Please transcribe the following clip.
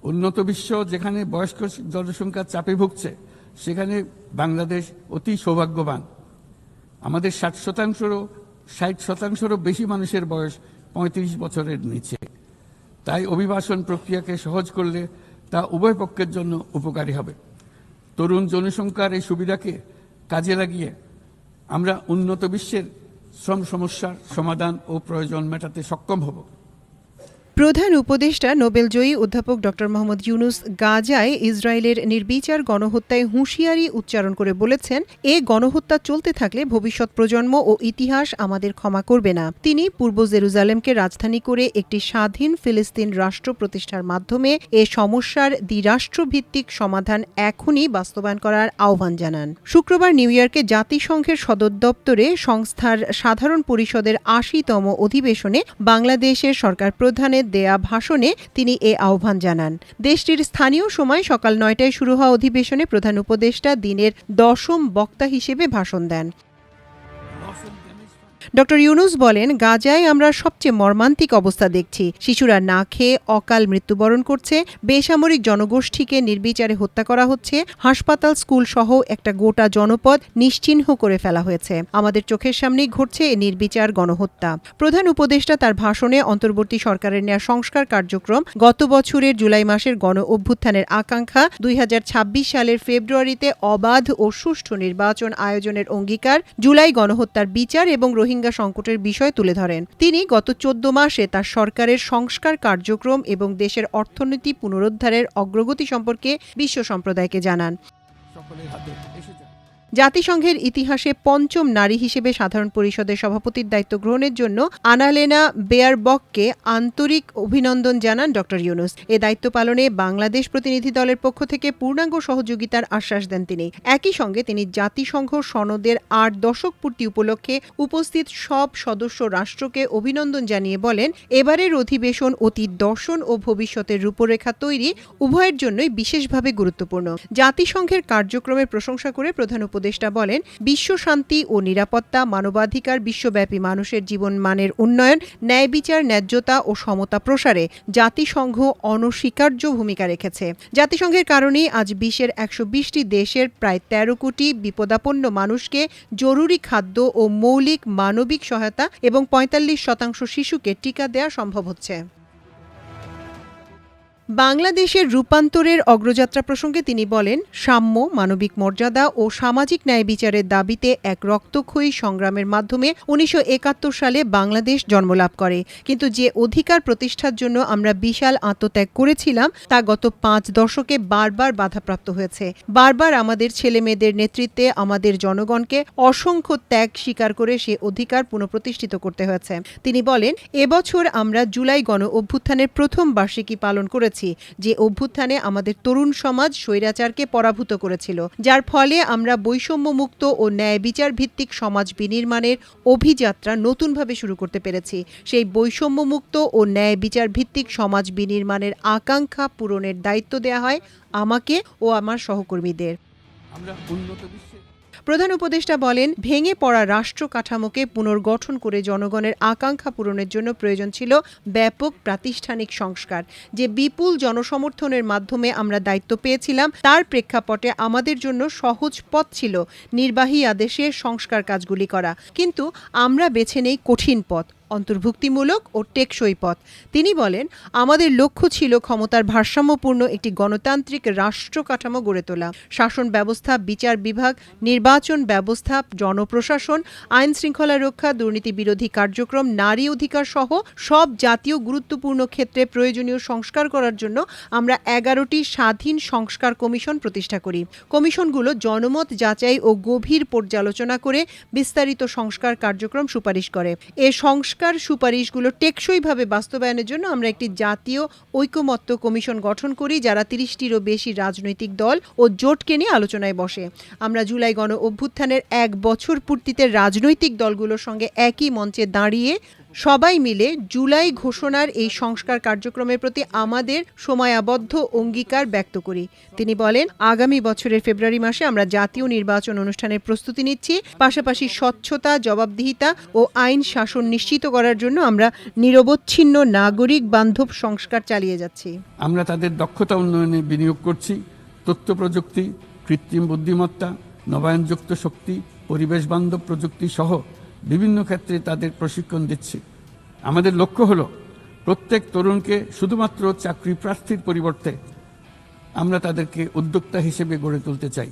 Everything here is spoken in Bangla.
উন্নত বিশ্ব যেখানে বয়স্ক জনসংখ্যার চাপে ভুগছে, সেখানে বাংলাদেশ অতি সৌভাগ্যবান। আমাদের 60শতাংশেরও বেশি মানুষের বয়স 35 বছরের নিচে। তাই অভিবাসন প্রক্রিয়াকে সহজ করলে তা উভয় পক্ষের জন্য উপকারী হবে। তরুণ জনসংখ্যার এই সুবিধাকে কাজে লাগিয়ে আমরা উন্নত বিশ্বের শ্রম সমস্যার সমাধান ও প্রয়োজন মেটাতে সক্ষম হব। প্রধান উপদেষ্টা নোবেলজয়ী অধ্যাপক ড. মোহাম্মদ ইউনুস গাজায় ইসরায়েলের নির্বিচার গণহত্যায় হুঁশিয়ারি উচ্চারণ করে বলেছেন, এ গণহত্যা চলতে থাকলে ভবিষ্যৎ প্রজন্ম ও ইতিহাস আমাদের ক্ষমা করবে না। তিনি পূর্ব জেরুজালেমকে রাজধানী করে একটি স্বাধীন ফিলিস্তিন রাষ্ট্র প্রতিষ্ঠার মাধ্যমে এ সমস্যার দ্বিরাষ্ট্রভিত্তিক সমাধান এখনই বাস্তবায়ন করার আহ্বান জানান। শুক্রবার নিউ ইয়র্কে জাতিসংঘের সদর দপ্তরে সংস্থার সাধারণ পরিষদের ৮০তম অধিবেশনে বাংলাদেশের সরকার প্রধানের দেয়া ভাষণে তিনি এ আহ্বান জানান। দেশটির স্থানীয় সময় সকাল ৯টায় শুরু হওয়া অধিবেশনে প্রধান উপদেষ্টা দিনের ১০ম বক্তা হিসেবে ভাষণ দেন। ড. ইউনুস বলেন, গাজায় আমরা সবচেয়ে মর্মান্তিক অবস্থা দেখছি। শিশুরা না খেয়ে অকাল মৃত্যুবরণ করছে, বেসামরিক জনগোষ্ঠীকে নির্বিচারে হত্যা করা হচ্ছে, হাসপাতাল, স্কুল সহ একটা গোটা জনপদ নিশ্চিহ্ন করে ফেলা হয়েছে। আমাদের চোখের সামনেই ঘটছে এই নির্বিচার গণহত্যা। প্রধান উপদেষ্টা তার ভাষণে অন্তর্বর্তী সরকারের নেয়া সংস্কার কার্যক্রম, গত বছরের জুলাই মাসের গণ অভ্যুত্থানের আকাঙ্ক্ষা, ২০২৬ সালের ফেব্রুয়ারিতে অবাধ ও সুষ্ঠু নির্বাচন আয়োজনের অঙ্গীকার, জুলাই গণহত্যার বিচার এবং রোহিঙ্গা সংকটের বিষয় তুলে ধরেন। তিনি গত ১৪ মাসে তার সরকারের সংস্কার কার্যক্রম এবং দেশের অর্থনীতি পুনরুদ্ধারের অগ্রগতি সম্পর্কে বিশ্ব সম্প্রদায়কে জানান। জাতিসংঘের ইতিহাসে পঞ্চম নারী হিসেবে সাধারণ পরিষদের সভাপতির দায়িত্ব গ্রহণের জন্য আনালেনা বেয়ারবককে আন্তরিক অভিনন্দন জানান ড. ইউনুস। এ দায়িত্ব পালনে বাংলাদেশ প্রতিনিধি দলের পক্ষ থেকে পূর্ণাঙ্গ সহযোগিতার আশ্বাস দেন তিনি। একই সঙ্গে তিনি জাতিসংঘ সনদের ৮ দশক পূর্তি উপলক্ষে উপস্থিত সব সদস্য রাষ্ট্রকে অভিনন্দন জানিয়ে বলেন, এবারের অধিবেশন অতীত দর্শন ও ভবিষ্যতের রূপরেখা তৈরি উভয়ের জন্যই বিশেষভাবে গুরুত্বপূর্ণ। জাতিসংঘের কার্যক্রমের প্রশংসা করে প্রধান উপদেষ্টা বলেন, বিশ্ব শান্তি ও নিরাপত্তা, মানবাধিকার, বিশ্বব্যাপী মানুষের জীবনমানের উন্নয়ন, ন্যায় বিচার, ন্যায্যতা ও সমতা প্রসারে জাতিসংঘ অনস্বীকার্য ভূমিকা রেখেছে। জাতিসংঘের কারণেই আজ বিশ্বের ১২০টি দেশের প্রায় ১৩ কোটি বিপদাপন্ন মানুষকে জরুরি খাদ্য ও মৌলিক মানবিক সহায়তা এবং ৪৫% শিশুকে টিকা দেয়া সম্ভব হচ্ছে। বাংলাদেশের রূপান্তরের অগ্রযাত্রা প্রসঙ্গে তিনি বলেন, সাম্য, মানবিক মর্যাদা ও সামাজিক ন্যায় বিচারের দাবিতে এক রক্তক্ষয়ী সংগ্রামের মাধ্যমে ১৯৭১ সালে বাংলাদেশ জন্মলাভ করে। কিন্তু যে অধিকার প্রতিষ্ঠার জন্য আমরা বিশাল আত্মত্যাগ করেছিলাম, তা গত ৫ দশকে বারবার বাধাপ্রাপ্ত হয়েছে। বারবার আমাদের ছেলেমেয়েদের নেতৃত্বে আমাদের জনগণকে অসংখ্য ত্যাগ স্বীকার করে সে অধিকার পুনঃপ্রতিষ্ঠিত করতে হয়েছে। তিনি বলেন, এবছর আমরা জুলাই গণ অভ্যুত্থানের প্রথম বার্ষিকী পালন করেছি, যে অভ্যুত্থানে আমাদের তরুণ সমাজ স্বৈরাচারকে পরাভূত করেছিল, যার ফলে আমরা বৈষম্যমুক্ত ও ন্যায় বিচার ভিত্তিক সমাজ বিনির্মাণের অভিযাত্রা নতুনভাবে শুরু করতে পেরেছি। সেই বৈষম্যমুক্ত ও ন্যায় বিচার ভিত্তিক সমাজ বিনির্মাণের আকাঙ্ক্ষা পূরণের দায়িত্ব দেয়া হয় আমাকে ও আমার সহকর্মীদের। আমরা উন্নত বিশ্বে প্রধান উপদেষ্টা বলেন, ভেঙে পড়া রাষ্ট্র কাঠামোকে পুনর্গঠন করে জনগণের আকাঙ্ক্ষা পূরণের জন্য প্রয়োজন ছিল ব্যাপক প্রাতিষ্ঠানিক সংস্কার। যে বিপুল জনসমর্থনের মাধ্যমে আমরা দায়িত্ব পেয়েছিলাম, তার প্রেক্ষাপটে আমাদের জন্য সহজ পথ ছিল নির্বাহী আদেশে সংস্কার কাজগুলি করা। কিন্তু আমরা বেছে নেই কঠিন পথ, অন্তর্ভুক্তিমূলক ও টেকসই পথ। তিনি বলেন, আমাদের লক্ষ্য ছিল ক্ষমতার ভারসাম্যপূর্ণ একটি গণতান্ত্রিক রাষ্ট্র কাঠামো গড়ে তোলা। শাসন ব্যবস্থা, বিচার বিভাগ, নির্বাচন ব্যবস্থা, জনপ্রশাসন, আইন শৃঙ্খলা রক্ষা, দুর্নীতি বিরোধী কার্যক্রম, নারী অধিকার সহ সব জাতীয় গুরুত্বপূর্ণ ক্ষেত্রে প্রয়োজনীয় সংস্কার করার জন্য আমরা ১১টি স্বাধীন সংস্কার কমিশন প্রতিষ্ঠা করি। কমিশনগুলো জনমত যাচাই ও গভীর পর্যালোচনা করে বিস্তারিত সংস্কার কার্যক্রম সুপারিশ করে। এ সংস্কার সুপারিশগুলো টেকসইভাবে বাস্তবায়নের জন্য আমরা একটি জাতীয় ঐকমত্য কমিশন গঠন করি, যারা ৩০টিরও বেশি রাজনৈতিক দল ও জোটকে নিয়ে আলোচনায় বসে। আমরা জুলাই গণ অভ্যুত্থানের ১ বছর পূর্তিতে রাজনৈতিক দলগুলোর সঙ্গে একই মঞ্চে দাঁড়িয়ে সবাই মিলে জুলাই ঘোষণার এই সংস্কার কার্যক্রমের প্রতি আমাদের সময়াবদ্ধ অঙ্গীকার ব্যক্ত করি। তিনি বলেন, আগামী বছরের ফেব্রুয়ারি মাসে আমরা জাতীয় নির্বাচন অনুষ্ঠানের প্রস্তুতি নিচ্ছি। পাশাপাশি স্বচ্ছতা, জবাবদিহিতা ও আইন শাসন নিশ্চিত করার জন্য আমরা নিরবচ্ছিন্ন নাগরিক বান্ধব সংস্কার চালিয়ে যাচ্ছি। আমরা তাদের দক্ষতা উন্নয়নে বিনিয়োগ করছি। তথ্য প্রযুক্তি, কৃত্রিম বুদ্ধিমত্তা, নবায়নযুক্ত শক্তি, পরিবেশ বান্ধব প্রযুক্তি সহ বিভিন্ন ক্ষেত্রে তাদের প্রশিক্ষণ দিচ্ছি। আমাদের লক্ষ্য হলো প্রত্যেক তরুণকে শুধুমাত্র চাকরি প্রার্থীর পরিবর্তে আমরা তাদেরকে উদ্যোক্তা হিসেবে গড়ে তুলতে চাই।